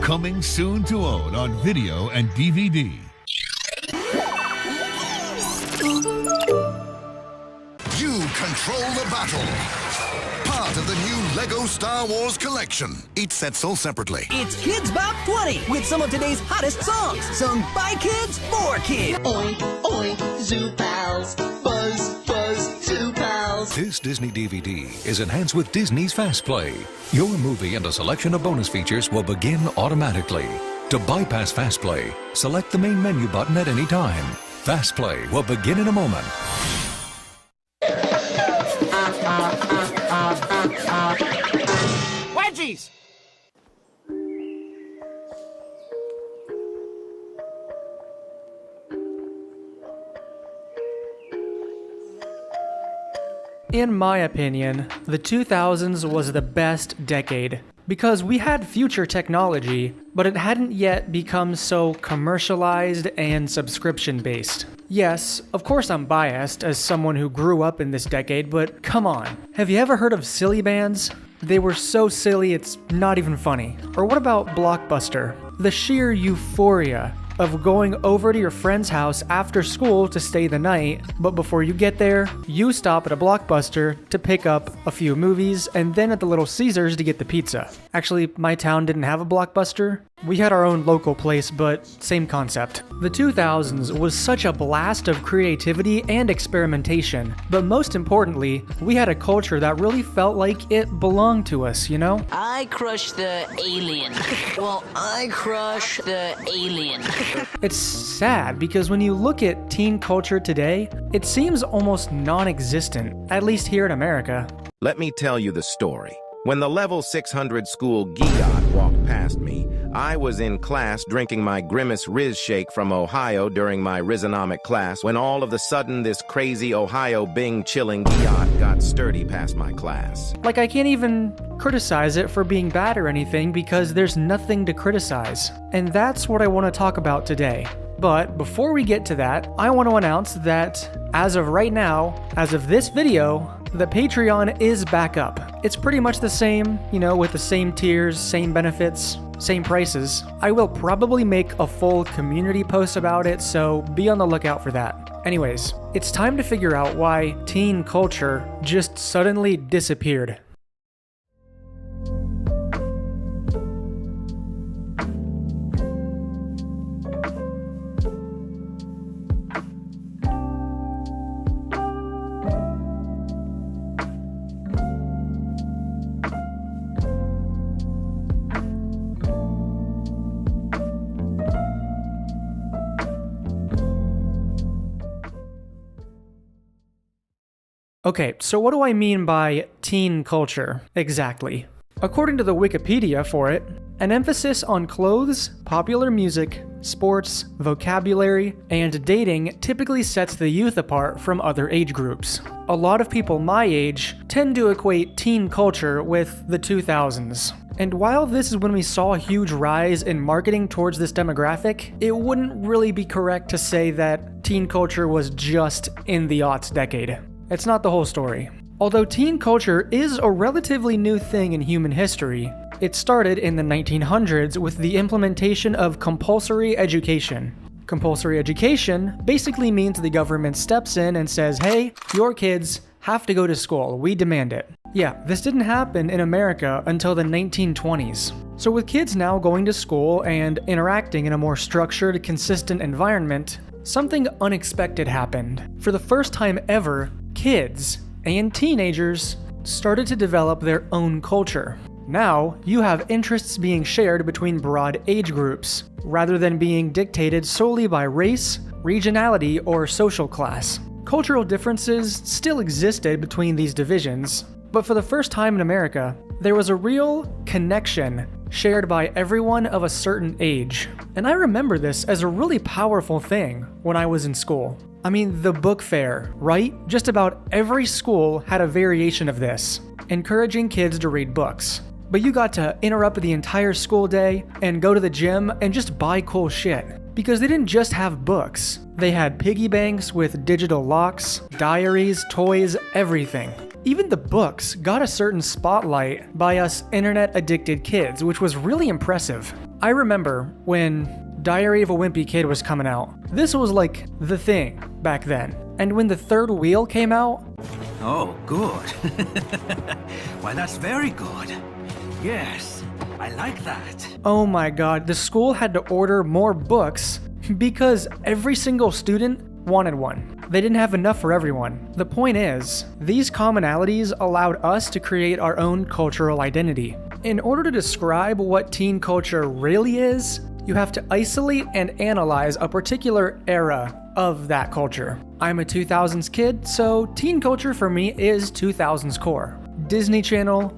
Coming soon to own on video and DVD. You control the battle. Part of the new LEGO Star Wars collection. Each set sold separately. It's Kids Bop 20 with some of today's hottest songs, sung by kids for kids. Oink, oink, zoo pals. Buzz, buzz, zoo pals. This Disney DVD is enhanced with Disney's Fast Play. Your movie and a selection of bonus features will begin automatically. To bypass Fast Play, select the main menu button at any time. Fast Play will begin in a moment. Wedgies! In my opinion, the 2000s was the best decade because we had future technology, but it hadn't yet become so commercialized and subscription-based. Yes, of course I'm biased as someone who grew up in this decade, but come on. Have you ever heard of silly bands? They were so silly it's not even funny. Or what about Blockbuster? The sheer euphoria of going over to your friend's house after school to stay the night, but before you get there, you stop at a Blockbuster to pick up a few movies and then at the Little Caesars to get the pizza. Actually, my town didn't have a Blockbuster. We had our own local place, but same concept. The 2000s was such a blast of creativity and experimentation, but most importantly, we had a culture that really felt like it belonged to us, you know? I crush the alien. Well, I crush the alien. It's sad because when you look at teen culture today, it seems almost non-existent, at least here in America. Let me tell you the story. When the level 600 school Giot walked past me, I was in class drinking my Grimace Riz shake from Ohio during my Rizonomic class when all of a sudden this crazy Ohio Bing chilling Giot got sturdy past my class. Like, I can't even criticize it for being bad or anything because there's nothing to criticize. And that's what I want to talk about today. But before we get to that, I want to announce that as of right now, as of this video, the Patreon is back up. It's pretty much the same, you know, with the same tiers, same benefits, same prices. I will probably make a full community post about it, so be on the lookout for that. Anyways, it's time to figure out why teen culture just suddenly disappeared. Okay, so what do I mean by teen culture exactly? According to the Wikipedia for it, an emphasis on clothes, popular music, sports, vocabulary, and dating typically sets the youth apart from other age groups. A lot of people my age tend to equate teen culture with the 2000s. And while this is when we saw a huge rise in marketing towards this demographic, it wouldn't really be correct to say that teen culture was just in the aughts decade. It's not the whole story. Although teen culture is a relatively new thing in human history, it started in the 1900s with the implementation of compulsory education. Compulsory education basically means the government steps in and says, hey, your kids have to go to school, we demand it. Yeah, this didn't happen in America until the 1920s. So with kids now going to school and interacting in a more structured, consistent environment, something unexpected happened. For the first time ever, kids and teenagers started to develop their own culture. Now, you have interests being shared between broad age groups, rather than being dictated solely by race, regionality, or social class. Cultural differences still existed between these divisions, but for the first time in America, there was a real connection shared by everyone of a certain age. And I remember this as a really powerful thing when I was in school. I mean, the book fair, right? Just about every school had a variation of this, encouraging kids to read books. But you got to interrupt the entire school day and go to the gym and just buy cool shit. Because they didn't just have books. They had piggy banks with digital locks, diaries, toys, everything. Even the books got a certain spotlight by us internet-addicted kids, which was really impressive. I remember when Diary of a Wimpy Kid was coming out. This was like the thing back then. And when the third wheel came out... Oh, good. Why, that's very good. Yes, I like that. Oh my god, the school had to order more books because every single student wanted one. They didn't have enough for everyone. The point is, these commonalities allowed us to create our own cultural identity. In order to describe what teen culture really is, you have to isolate and analyze a particular era of that culture. I'm a 2000s kid, so teen culture for me is 2000s core. Disney Channel.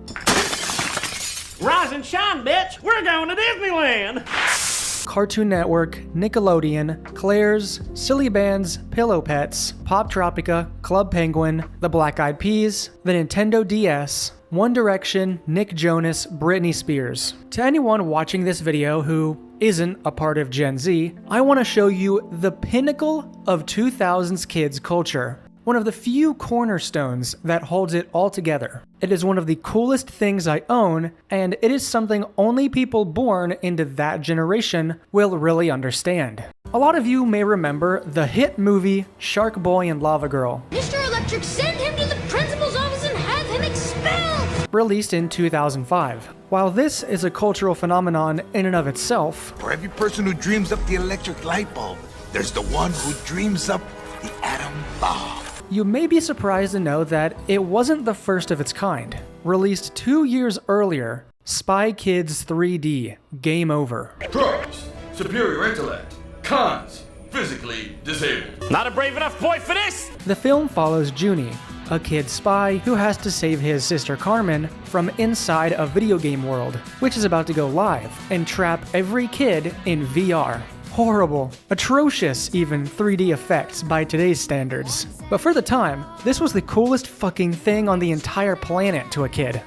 Rise and shine, bitch! We're going to Disneyland! Cartoon Network, Nickelodeon, Claire's, Silly Bands, Pillow Pets, Pop Tropica, Club Penguin, The Black Eyed Peas, the Nintendo DS, One Direction, Nick Jonas, Britney Spears. To anyone watching this video who isn't a part of Gen Z, I want to show you the pinnacle of 2000s kids culture. One of the few cornerstones that holds it all together. It is one of the coolest things I own, and it is something only people born into that generation will really understand. A lot of you may remember the hit movie Shark Boy and Lava Girl. Mr. Electric, send him to the principal's office and have him expelled! Released in 2005. While this is a cultural phenomenon in and of itself, for every person who dreams up the electric light bulb, there's the one who dreams up the atom bomb. You may be surprised to know that it wasn't the first of its kind. Released 2 years earlier, Spy Kids 3D, Game Over. Pros, superior intellect. Cons, physically disabled. Not a brave enough boy for this! The film follows Junie, a kid spy who has to save his sister Carmen from inside a video game world, which is about to go live, and trap every kid in VR. Horrible, atrocious even 3D effects by today's standards. But for the time, this was the coolest fucking thing on the entire planet to a kid.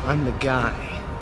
I'm the guy.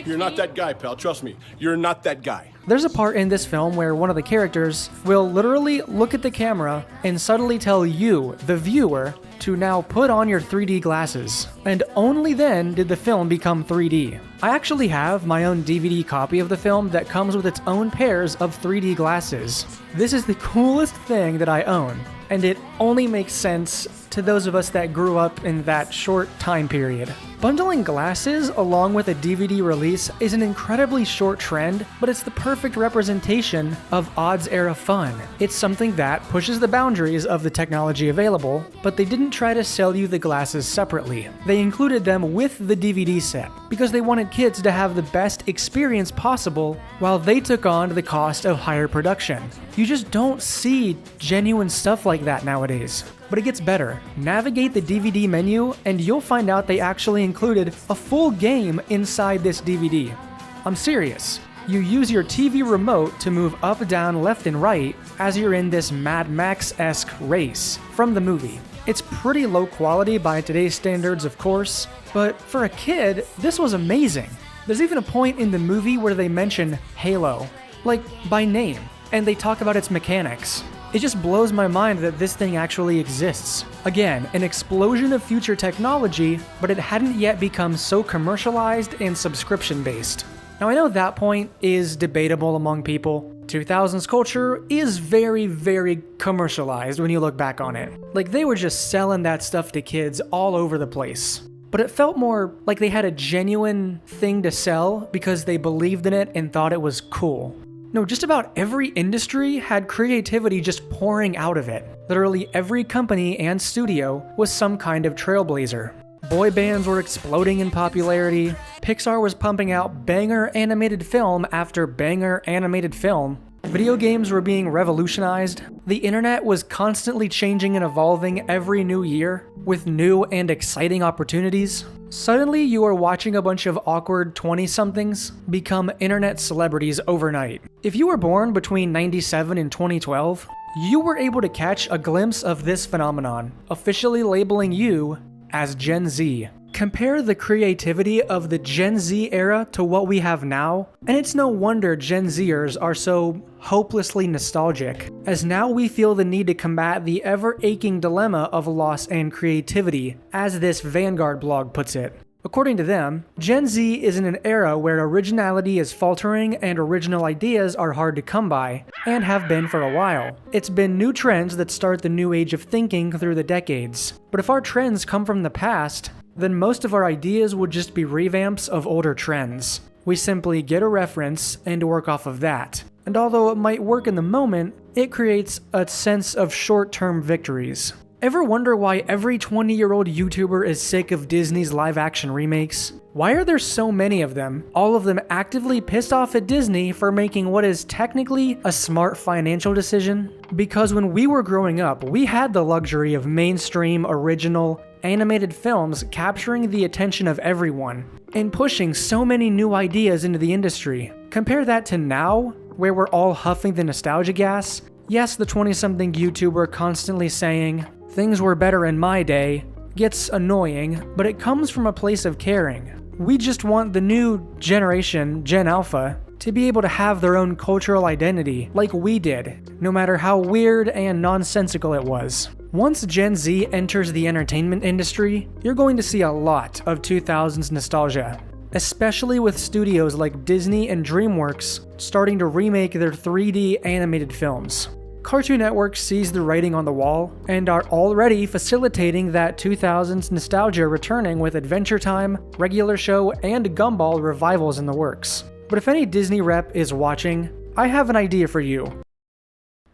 You're not that guy, pal. Trust me. You're not that guy. There's a part in this film where one of the characters will literally look at the camera and subtly tell you, the viewer, to now put on your 3D glasses. And only then did the film become 3D. I actually have my own DVD copy of the film that comes with its own pairs of 3D glasses. This is the coolest thing that I own, and it only makes sense to those of us that grew up in that short time period. Bundling glasses along with a DVD release is an incredibly short trend, but it's the perfect representation of odds era fun. It's something that pushes the boundaries of the technology available, but they didn't try to sell you the glasses separately. They included them with the DVD set, because they wanted kids to have the best experience possible while they took on the cost of higher production. You just don't see genuine stuff like that nowadays. But it gets better. Navigate the DVD menu and you'll find out they actually included a full game inside this DVD. I'm serious. You use your TV remote to move up, down, left, and right as you're in this Mad Max-esque race from the movie. It's pretty low quality by today's standards, of course, but for a kid, this was amazing. There's even a point in the movie where they mention Halo, like by name, and they talk about its mechanics. It just blows my mind that this thing actually exists. Again, an explosion of future technology, but it hadn't yet become so commercialized and subscription-based. Now I know that point is debatable among people. 2000s culture is very, very commercialized when you look back on it. Like they were just selling that stuff to kids all over the place. But it felt more like they had a genuine thing to sell because they believed in it and thought it was cool. No, just about every industry had creativity just pouring out of it. Literally every company and studio was some kind of trailblazer. Boy bands were exploding in popularity, Pixar was pumping out banger animated film after banger animated film, video games were being revolutionized, the internet was constantly changing and evolving every new year, with new and exciting opportunities. Suddenly, you are watching a bunch of awkward 20-somethings become internet celebrities overnight. If you were born between 97 and 2012, you were able to catch a glimpse of this phenomenon, officially labeling you as Gen Z. Compare the creativity of the Gen Z era to what we have now, and it's no wonder Gen Zers are so hopelessly nostalgic, as now we feel the need to combat the ever-aching dilemma of loss and creativity, as this Vanguard blog puts it. According to them, Gen Z is in an era where originality is faltering and original ideas are hard to come by, and have been for a while. It's been new trends that start the new age of thinking through the decades. But if our trends come from the past, then most of our ideas would just be revamps of older trends. We simply get a reference and work off of that. And although it might work in the moment, it creates a sense of short-term victories. Ever wonder why every 20-year-old YouTuber is sick of Disney's live-action remakes? Why are there so many of them, all of them actively pissed off at Disney for making what is technically a smart financial decision? Because when we were growing up, we had the luxury of mainstream, original, animated films capturing the attention of everyone, and pushing so many new ideas into the industry. Compare that to now, where we're all huffing the nostalgia gas. Yes, the 20-something YouTuber constantly saying, "Things were better in my day," gets annoying, but it comes from a place of caring. We just want the new generation, Gen Alpha, to be able to have their own cultural identity like we did, no matter how weird and nonsensical it was. Once Gen Z enters the entertainment industry, you're going to see a lot of 2000s nostalgia, especially with studios like Disney and DreamWorks starting to remake their 3D animated films. Cartoon Network sees the writing on the wall and are already facilitating that 2000s nostalgia returning with Adventure Time, Regular Show, and Gumball revivals in the works. But if any Disney rep is watching, I have an idea for you.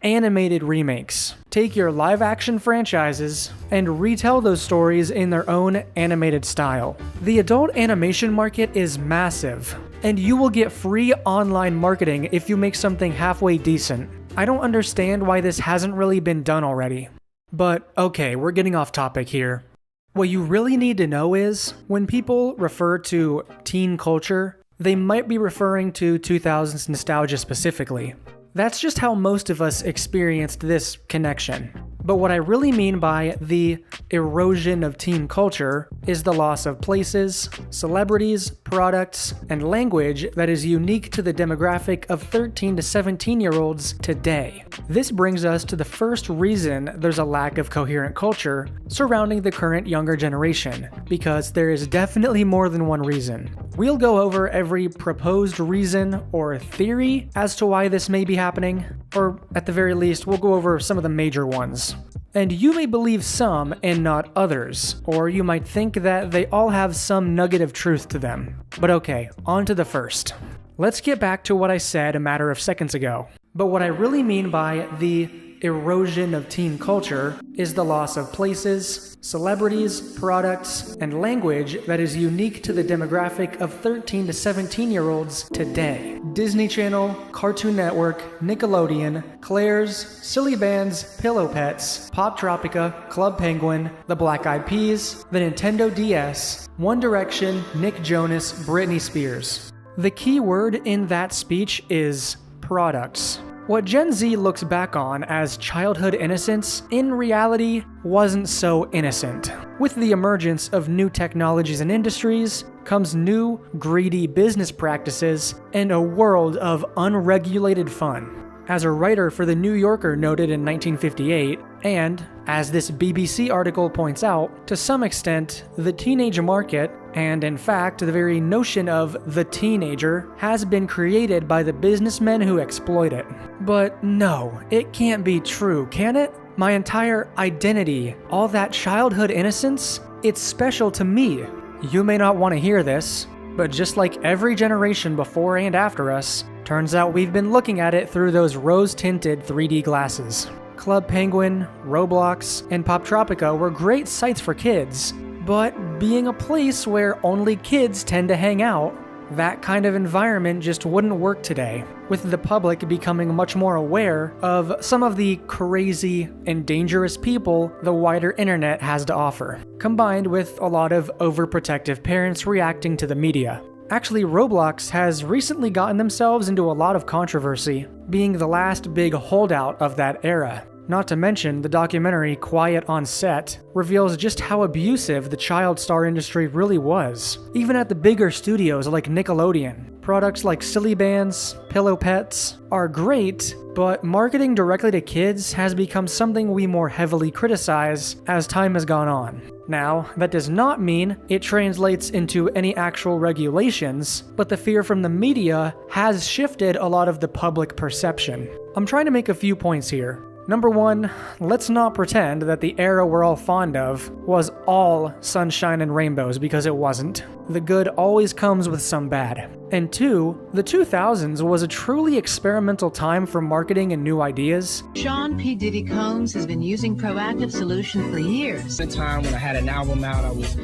Animated remakes. Take your live-action franchises and retell those stories in their own animated style. The adult animation market is massive, and you will get free online marketing if you make something halfway decent. I don't understand why this hasn't really been done already. But okay, we're getting off topic here. What you really need to know is, when people refer to teen culture, they might be referring to 2000s nostalgia specifically. That's just how most of us experienced this connection. But what I really mean by the erosion of teen culture is the loss of places, celebrities, products, and language that is unique to the demographic of 13 to 17-year-olds today. This brings us to the first reason there's a lack of coherent culture surrounding the current younger generation, because there is definitely more than one reason. We'll go over every proposed reason or theory as to why this may be happening, or at the very least, we'll go over some of the major ones. And you may believe some and not others, or you might think that they all have some nugget of truth to them. But okay, on to the first. Let's get back to what I said a matter of seconds ago. But what I really mean by the erosion of teen culture is the loss of places, celebrities, products, and language that is unique to the demographic of 13 to 17-year-olds today. Disney Channel, Cartoon Network, Nickelodeon, Claire's, Silly Band's, Pillow Pets, Pop Tropica, Club Penguin, The Black Eyed Peas, the Nintendo DS, One Direction, Nick Jonas, Britney Spears. The key word in that speech is products. What Gen Z looks back on as childhood innocence, in reality, wasn't so innocent. With the emergence of new technologies and industries, comes new, greedy business practices and a world of unregulated fun. As a writer for The New Yorker noted in 1958, and, as this BBC article points out, to some extent, the teenage market, and in fact the very notion of the teenager, has been created by the businessmen who exploit it. But no, it can't be true, can it? My entire identity, all that childhood innocence, it's special to me. You may not want to hear this, but just like every generation before and after us, turns out we've been looking at it through those rose-tinted 3D glasses. Club Penguin, Roblox, and Pop Tropica were great sites for kids, but being a place where only kids tend to hang out, that kind of environment just wouldn't work today, with the public becoming much more aware of some of the crazy and dangerous people the wider internet has to offer, combined with a lot of overprotective parents reacting to the media. Actually, Roblox has recently gotten themselves into a lot of controversy, being the last big holdout of that era. Not to mention, the documentary Quiet on Set reveals just how abusive the child star industry really was, even at the bigger studios like Nickelodeon. Products like silly bands, pillow pets are great, but marketing directly to kids has become something we more heavily criticize as time has gone on. Now, that does not mean it translates into any actual regulations, but the fear from the media has shifted a lot of the public perception. I'm trying to make a few points here. Number one, let's not pretend that the era we're all fond of was all sunshine and rainbows, because it wasn't. The good always comes with some bad. And two, the 2000s was a truly experimental time for marketing and new ideas. Sean P. Diddy Combs has been using Proactive Solution for years. At the time when I had an album out, I was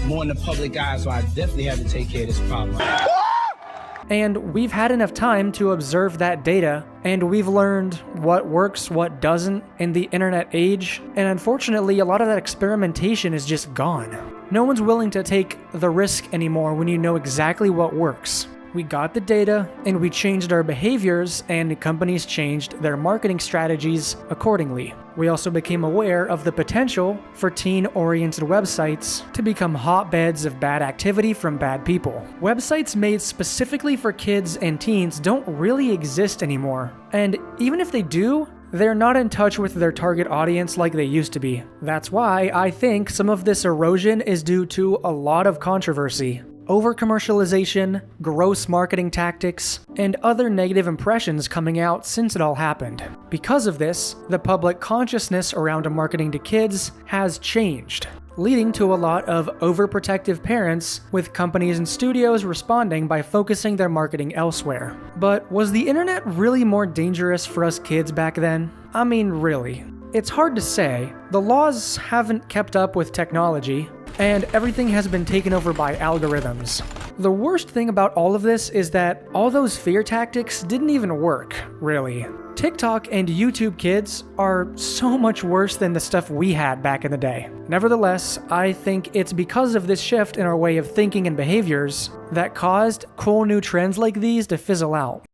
more in the public eye, so I definitely had to take care of this problem. And we've had enough time to observe that data, and we've learned what works, what doesn't in the internet age, and unfortunately a lot of that experimentation is just gone. No one's willing to take the risk anymore when you know exactly what works. We got the data, and we changed our behaviors, and companies changed their marketing strategies accordingly. We also became aware of the potential for teen-oriented websites to become hotbeds of bad activity from bad people. Websites made specifically for kids and teens don't really exist anymore, and even if they do, they're not in touch with their target audience like they used to be. That's why I think some of this erosion is due to a lot of controversy. Over-commercialization, gross marketing tactics, and other negative impressions coming out since it all happened. Because of this, the public consciousness around marketing to kids has changed, leading to a lot of overprotective parents, with companies and studios responding by focusing their marketing elsewhere. But was the internet really more dangerous for us kids back then? I mean, really. It's hard to say. The laws haven't kept up with technology, and everything has been taken over by algorithms. The worst thing about all of this is that all those fear tactics didn't even work, really. TikTok and YouTube kids are so much worse than the stuff we had back in the day. Nevertheless, I think it's because of this shift in our way of thinking and behaviors that caused cool new trends like these to fizzle out.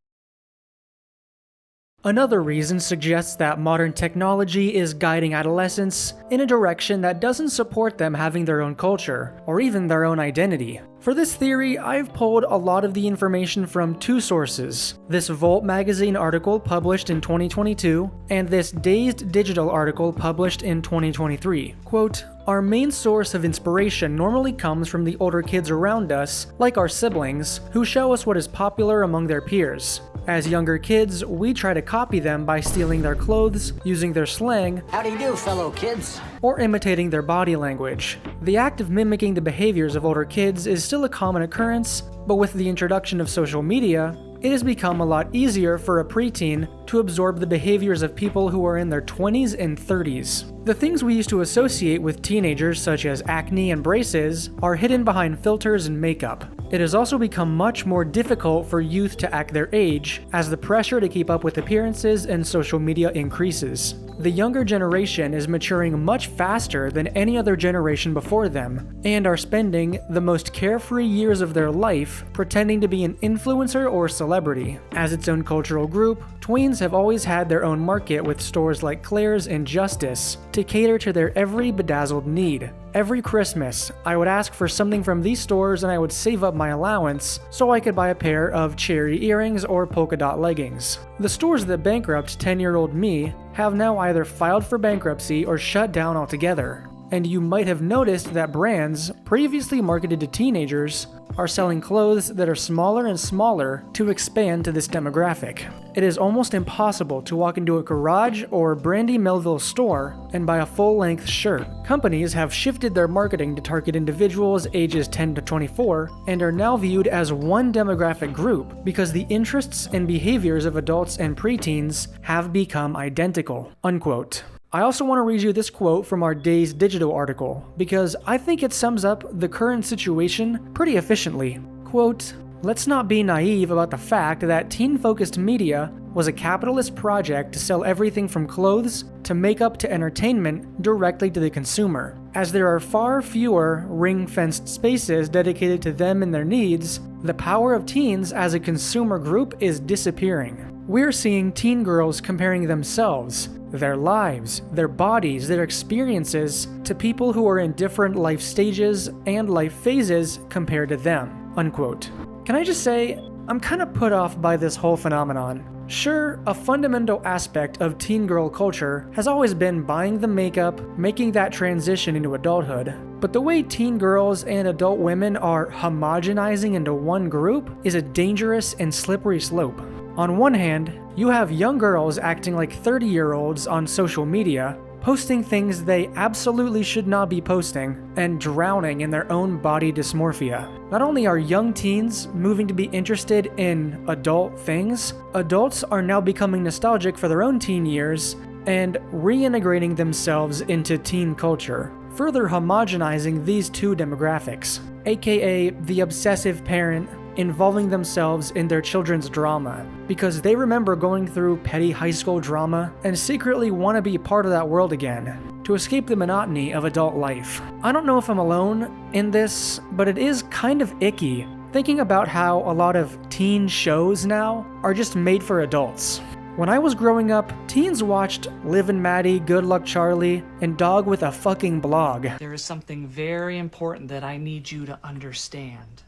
Another reason suggests that modern technology is guiding adolescents in a direction that doesn't support them having their own culture, or even their own identity. For this theory, I've pulled a lot of the information from two sources: this Volt magazine article published in 2022, and this DazedDigital article published in 2023. Quote, "Our main source of inspiration normally comes from the older kids around us, like our siblings, who show us what is popular among their peers. As younger kids, we try to copy them by stealing their clothes, using their slang, how do you do, fellow kids? Or imitating their body language. The act of mimicking the behaviors of older kids is still a common occurrence, but with the introduction of social media, it has become a lot easier for a preteen to absorb the behaviors of people who are in their 20s and 30s. The things we used to associate with teenagers, such as acne and braces, are hidden behind filters and makeup. It has also become much more difficult for youth to act their age, as the pressure to keep up with appearances and social media increases. The younger generation is maturing much faster than any other generation before them, and are spending the most carefree years of their life pretending to be an influencer or celebrity. As its own cultural group, tweens have always had their own market with stores like Claire's and Justice to cater to their every bedazzled need. Every Christmas, I would ask for something from these stores and I would save up my allowance so I could buy a pair of cherry earrings or polka dot leggings. The stores that bankrupt 10-year-old me have now either filed for bankruptcy or shut down altogether. And you might have noticed that brands previously marketed to teenagers are selling clothes that are smaller and smaller to expand to this demographic. It is almost impossible to walk into a Garage or Brandy Melville store and buy a full-length shirt. Companies have shifted their marketing to target individuals ages 10 to 24 and are now viewed as one demographic group because the interests and behaviors of adults and preteens have become identical." Unquote. I also want to read you this quote from our DazedDigital article, because I think it sums up the current situation pretty efficiently. Quote, "Let's not be naive about the fact that teen-focused media was a capitalist project to sell everything from clothes to makeup to entertainment directly to the consumer. As there are far fewer ring-fenced spaces dedicated to them and their needs, the power of teens as a consumer group is disappearing. We're seeing teen girls comparing themselves, their lives, their bodies, their experiences to people who are in different life stages and life phases compared to them." Unquote. Can I just say, I'm kinda put off by this whole phenomenon. Sure, a fundamental aspect of teen girl culture has always been buying the makeup, making that transition into adulthood. But the way teen girls and adult women are homogenizing into one group is a dangerous and slippery slope. On one hand, you have young girls acting like 30-year-olds on social media, posting things they absolutely should not be posting, and drowning in their own body dysmorphia. Not only are young teens moving to be interested in adult things, adults are now becoming nostalgic for their own teen years and reintegrating themselves into teen culture, further homogenizing these two demographics, aka the obsessive parent involving themselves in their children's drama, because they remember going through petty high school drama and secretly want to be part of that world again, to escape the monotony of adult life. I don't know if I'm alone in this, but it is kind of icky thinking about how a lot of teen shows now are just made for adults. When I was growing up, teens watched Liv and Maddie, Good Luck Charlie, and Dog with a Fucking Blog. There is something very important that I need you to understand.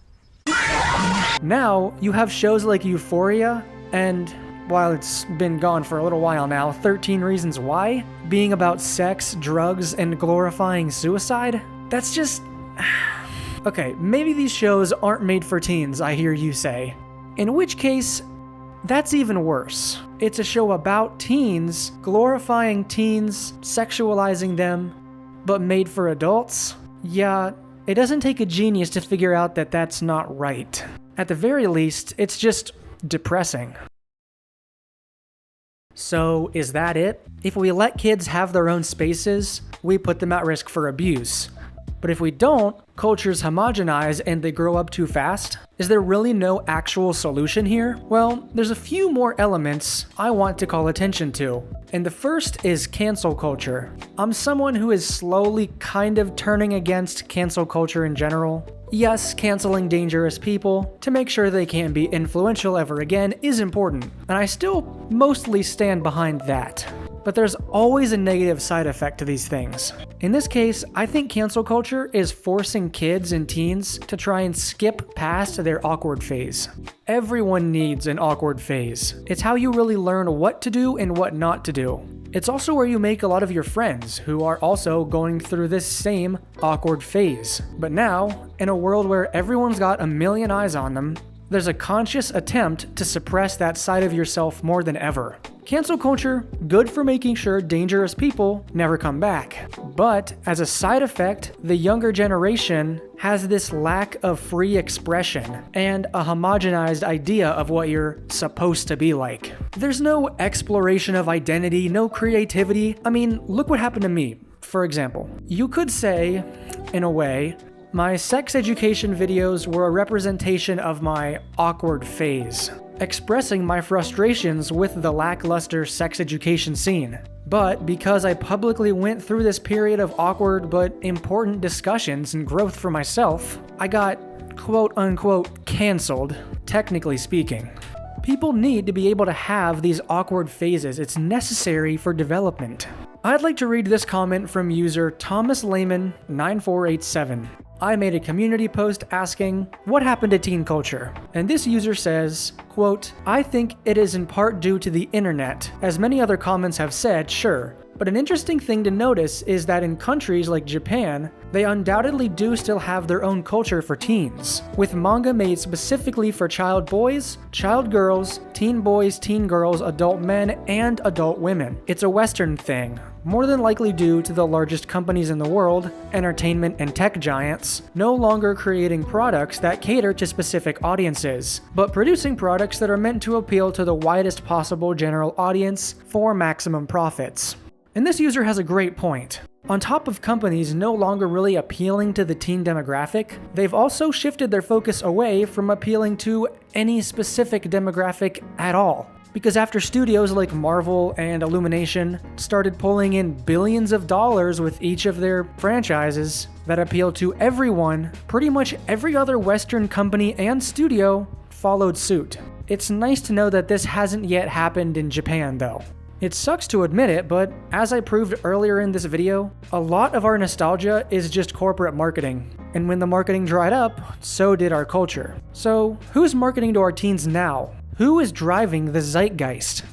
Now, you have shows like Euphoria, and while it's been gone for a little while now, 13 Reasons Why, being about sex, drugs, and glorifying suicide. That's just... Okay, maybe these shows aren't made for teens, I hear you say. In which case, that's even worse. It's a show about teens, glorifying teens, sexualizing them, but made for adults? Yeah, it doesn't take a genius to figure out that that's not right. At the very least, it's just depressing. So, is that it? If we let kids have their own spaces, we put them at risk for abuse. But if we don't, cultures homogenize and they grow up too fast? Is there really no actual solution here? Well, there's a few more elements I want to call attention to. And the first is cancel culture. I'm someone who is slowly kind of turning against cancel culture in general. Yes, canceling dangerous people to make sure they can't be influential ever again is important, and I still mostly stand behind that. But there's always a negative side effect to these things. In this case, I think cancel culture is forcing kids and teens to try and skip past their awkward phase. Everyone needs an awkward phase. It's how you really learn what to do and what not to do. It's also where you make a lot of your friends who are also going through this same awkward phase. But now, in a world where everyone's got a million eyes on them, there's a conscious attempt to suppress that side of yourself more than ever. Cancel culture, good for making sure dangerous people never come back. But as a side effect, the younger generation has this lack of free expression and a homogenized idea of what you're supposed to be like. There's no exploration of identity, no creativity. I mean, look what happened to me, for example. You could say, in a way, my sex education videos were a representation of my awkward phase, expressing my frustrations with the lackluster sex education scene. But because I publicly went through this period of awkward but important discussions and growth for myself, I got quote-unquote canceled, technically speaking. People need to be able to have these awkward phases. It's necessary for development. I'd like to read this comment from user Thomas Lehman 9487. I made a community post asking, what happened to teen culture? And this user says, quote, I think it is in part due to the internet. As many other comments have said, sure. But an interesting thing to notice is that in countries like Japan, they undoubtedly do still have their own culture for teens, with manga made specifically for child boys, child girls, teen boys, teen girls, adult men, and adult women. It's a Western thing, more than likely due to the largest companies in the world, entertainment and tech giants, no longer creating products that cater to specific audiences, but producing products that are meant to appeal to the widest possible general audience for maximum profits. And this user has a great point. On top of companies no longer really appealing to the teen demographic, they've also shifted their focus away from appealing to any specific demographic at all. Because after studios like Marvel and Illumination started pulling in billions of dollars with each of their franchises that appeal to everyone, pretty much every other Western company and studio followed suit. It's nice to know that this hasn't yet happened in Japan though. It sucks to admit it, but as I proved earlier in this video, a lot of our nostalgia is just corporate marketing. And when the marketing dried up, so did our culture. So, who's marketing to our teens now? Who is driving the zeitgeist?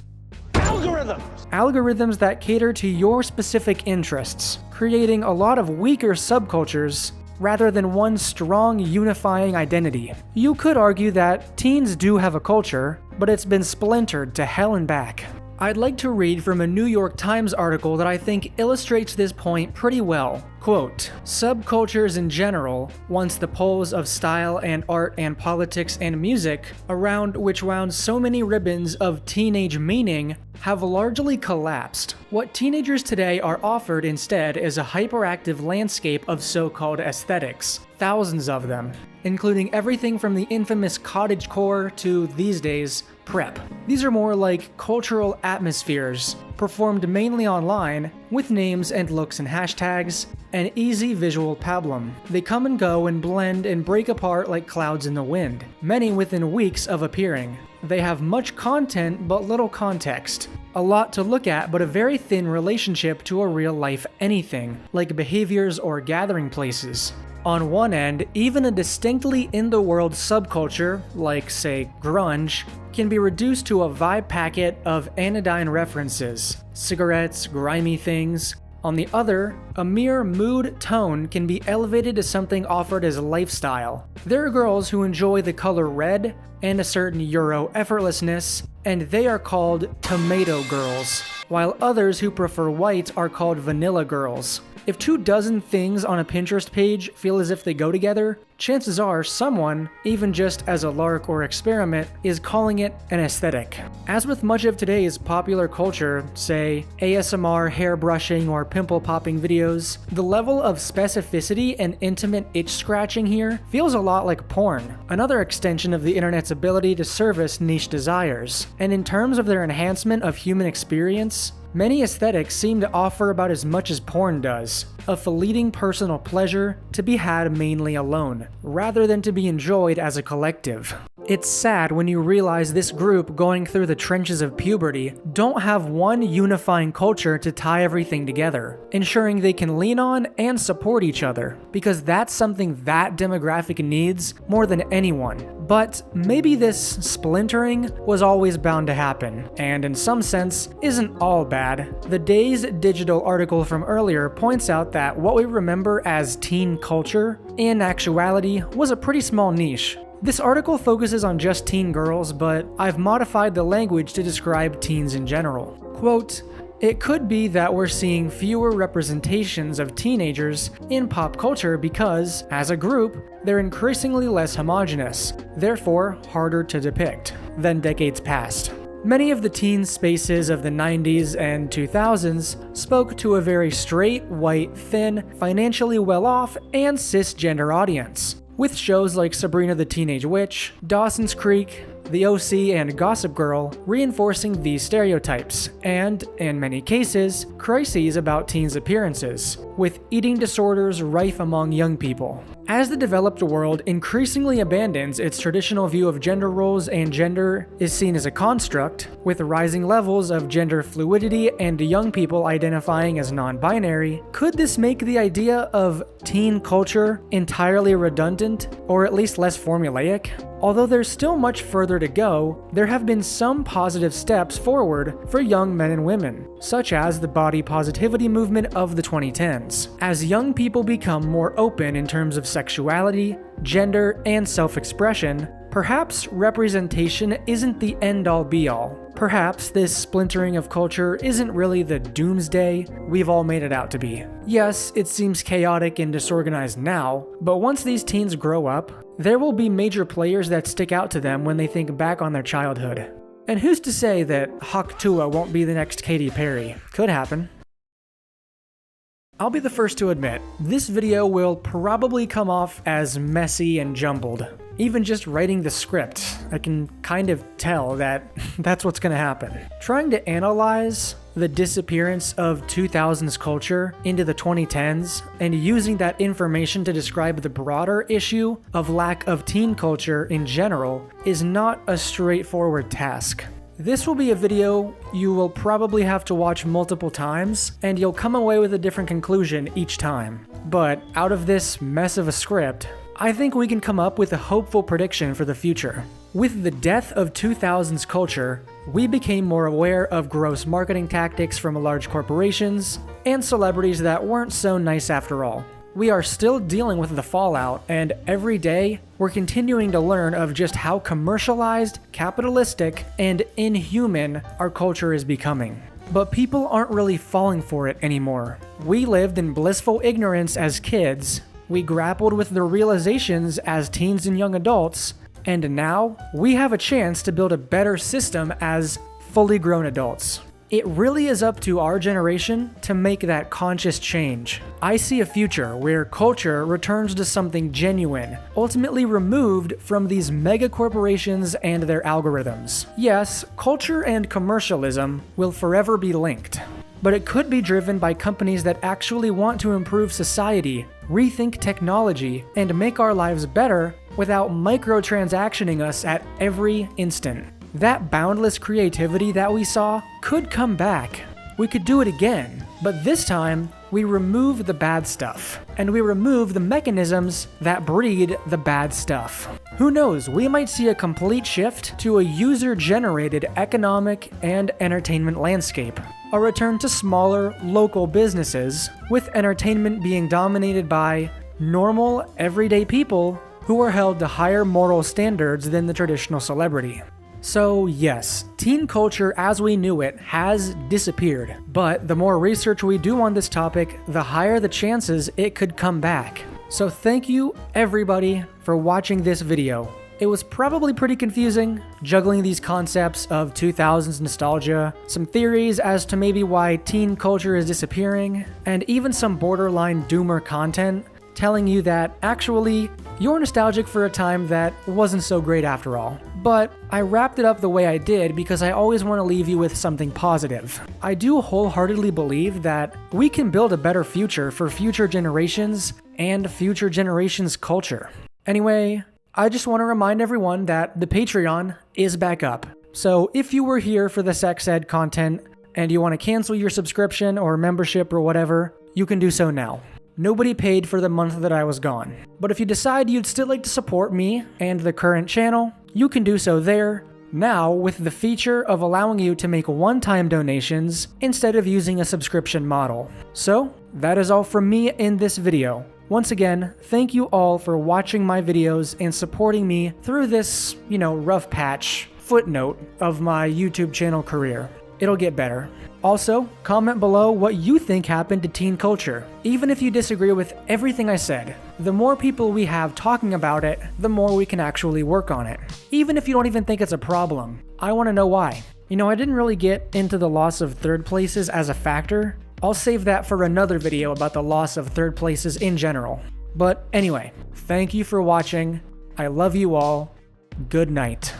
Algorithms that cater to your specific interests, creating a lot of weaker subcultures rather than one strong unifying identity. You could argue that teens do have a culture, but it's been splintered to hell and back. I'd like to read from a New York Times article that I think illustrates this point pretty well. Quote, "Subcultures in general, once the poles of style and art and politics and music, around which wound so many ribbons of teenage meaning, have largely collapsed. What teenagers today are offered instead is a hyperactive landscape of so-called aesthetics, thousands of them, including everything from the infamous cottagecore to, these days, prep. These are more like cultural atmospheres, performed mainly online, with names and looks and hashtags, an easy visual pablum. They come and go and blend and break apart like clouds in the wind, many within weeks of appearing. They have much content but little context. A lot to look at but a very thin relationship to a real-life anything, like behaviors or gathering places. On one end, even a distinctly in-the-world subculture, like, say, grunge, can be reduced to a vibe packet of anodyne references, cigarettes, grimy things. On the other, a mere mood tone can be elevated to something offered as lifestyle. There are girls who enjoy the color red and a certain Euro effortlessness, and they are called tomato girls, while others who prefer white are called vanilla girls. If 24 things on a Pinterest page feel as if they go together, chances are someone, even just as a lark or experiment, is calling it an aesthetic. As with much of today's popular culture, say ASMR hair brushing or pimple popping videos, the level of specificity and intimate itch scratching here feels a lot like porn, another extension of the internet's ability to service niche desires. And in terms of their enhancement of human experience, many aesthetics seem to offer about as much as porn does, a fleeting personal pleasure to be had mainly alone, rather than to be enjoyed as a collective. It's sad when you realize this group going through the trenches of puberty don't have one unifying culture to tie everything together, ensuring they can lean on and support each other, because that's something that demographic needs more than anyone. But maybe this splintering was always bound to happen, and in some sense, isn't all bad. The DazedDigital article from earlier points out that what we remember as teen culture, in actuality, was a pretty small niche. This article focuses on just teen girls, but I've modified the language to describe teens in general. Quote, "It could be that we're seeing fewer representations of teenagers in pop culture because, as a group, they're increasingly less homogeneous, therefore harder to depict, than decades past. Many of the teen spaces of the 90s and 2000s spoke to a very straight, white, thin, financially well-off, and cisgender audience, with shows like Sabrina the Teenage Witch, Dawson's Creek, The OC, and Gossip Girl reinforcing these stereotypes, and, in many cases, crises about teens' appearances, with eating disorders rife among young people. As the developed world increasingly abandons its traditional view of gender roles and gender is seen as a construct, with rising levels of gender fluidity and young people identifying as non-binary, could this make the idea of teen culture entirely redundant, or at least less formulaic? Although there's still much further to go, there have been some positive steps forward for young men and women, such as the body positivity movement of the 2010s. As young people become more open in terms of sexuality, gender, and self-expression, perhaps representation isn't the end-all be-all. Perhaps this splintering of culture isn't really the doomsday we've all made it out to be. Yes, it seems chaotic and disorganized now, but once these teens grow up, there will be major players that stick out to them when they think back on their childhood. And who's to say that Hak Tua won't be the next Katy Perry? Could happen. I'll be the first to admit, this video will probably come off as messy and jumbled. Even just writing the script, I can kind of tell that that's what's gonna happen. Trying to analyze the disappearance of 2000s culture into the 2010s and using that information to describe the broader issue of lack of teen culture in general is not a straightforward task. This will be a video you will probably have to watch multiple times, and you'll come away with a different conclusion each time. But out of this mess of a script, I think we can come up with a hopeful prediction for the future. With the death of 2000s culture, we became more aware of gross marketing tactics from large corporations and celebrities that weren't so nice after all. We are still dealing with the fallout, and every day we're continuing to learn of just how commercialized, capitalistic, and inhuman our culture is becoming. But people aren't really falling for it anymore. We lived in blissful ignorance as kids, we grappled with the realizations as teens and young adults, and now we have a chance to build a better system as fully grown adults. It really is up to our generation to make that conscious change. I see a future where culture returns to something genuine, ultimately removed from these mega corporations and their algorithms. Yes, culture and commercialism will forever be linked, but it could be driven by companies that actually want to improve society, rethink technology, and make our lives better without microtransactioning us at every instant. That boundless creativity that we saw could come back. We could do it again, but this time we remove the bad stuff, and we remove the mechanisms that breed the bad stuff. Who knows, we might see a complete shift to a user-generated economic and entertainment landscape. A return to smaller, local businesses, with entertainment being dominated by normal, everyday people who are held to higher moral standards than the traditional celebrity. So yes, teen culture as we knew it has disappeared, but the more research we do on this topic, the higher the chances it could come back. So thank you everybody for watching this video. It was probably pretty confusing, juggling these concepts of 2000s nostalgia, some theories as to maybe why teen culture is disappearing, and even some borderline doomer content telling you that actually you're nostalgic for a time that wasn't so great after all. But I wrapped it up the way I did because I always want to leave you with something positive. I do wholeheartedly believe that we can build a better future for future generations and future generations' culture. Anyway, I just want to remind everyone that the Patreon is back up. So if you were here for the sex ed content and you want to cancel your subscription or membership or whatever, you can do so now. Nobody paid for the month that I was gone. But if you decide you'd still like to support me and the current channel, you can do so there, now with the feature of allowing you to make one-time donations instead of using a subscription model. So, that is all from me in this video. Once again, thank you all for watching my videos and supporting me through this, rough patch, footnote of my YouTube channel career. It'll get better. Also, comment below what you think happened to teen culture. Even if you disagree with everything I said, the more people we have talking about it, the more we can actually work on it. Even if you don't even think it's a problem, I want to know why. I didn't really get into the loss of third places as a factor. I'll save that for another video about the loss of third places in general. But anyway, thank you for watching. I love you all. Good night.